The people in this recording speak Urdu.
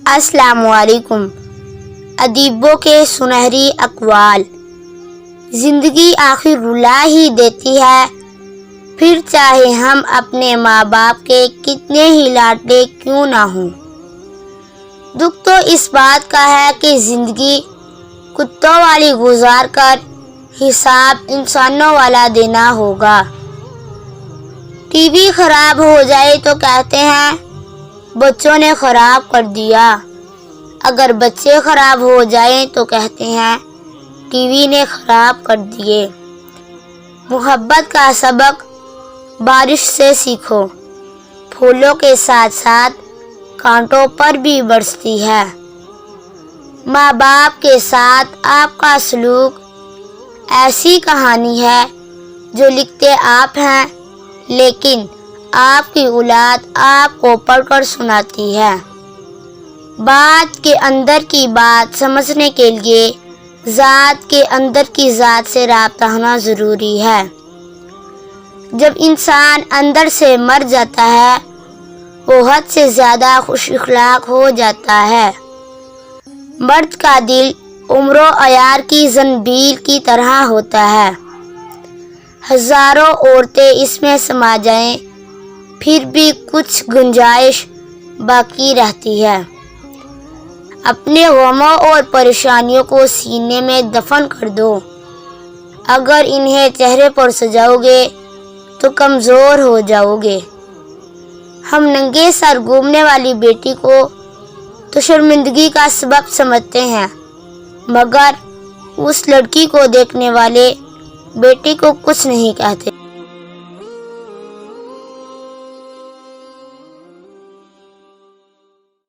السلام علیکم۔ ادیبوں کے سنہری اقوال۔ زندگی آخر رلا ہی دیتی ہے، پھر چاہے ہم اپنے ماں باپ کے کتنے ہی لاڈلے کیوں نہ ہوں۔ دکھ تو اس بات کا ہے کہ زندگی کتوں والی گزار کر حساب انسانوں والا دینا ہوگا۔ ٹی وی خراب ہو جائے تو کہتے ہیں بچوں نے خراب کر دیا، اگر بچے خراب ہو جائیں تو کہتے ہیں ٹی وی نے خراب کر دیے۔ محبت کا سبق بارش سے سیکھو، پھولوں کے ساتھ ساتھ کانٹوں پر بھی برستی ہے۔ ماں باپ کے ساتھ آپ کا سلوک ایسی کہانی ہے جو لکھتے آپ ہیں، لیکن آپ کی اولاد آپ کو پڑھ کر سناتی ہے۔ بات کے اندر کی بات سمجھنے کے لیے ذات کے اندر کی ذات سے رابطہ ہونا ضروری ہے۔ جب انسان اندر سے مر جاتا ہے، وہ حد سے زیادہ خوش اخلاق ہو جاتا ہے۔ مرد کا دل عمر و عیار کی زنبیل کی طرح ہوتا ہے، ہزاروں عورتیں اس میں سما جائیں پھر بھی کچھ گنجائش باقی رہتی ہے۔ اپنے غموں اور پریشانیوں کو سینے میں دفن کر دو، اگر انہیں چہرے پر سجاؤ گے تو کمزور ہو جاؤ گے۔ ہم ننگے سر گھومنے والی بیٹی کو تو شرمندگی کا سبب سمجھتے ہیں، مگر اس لڑکی کو دیکھنے والے بیٹی کو کچھ نہیں کہتے۔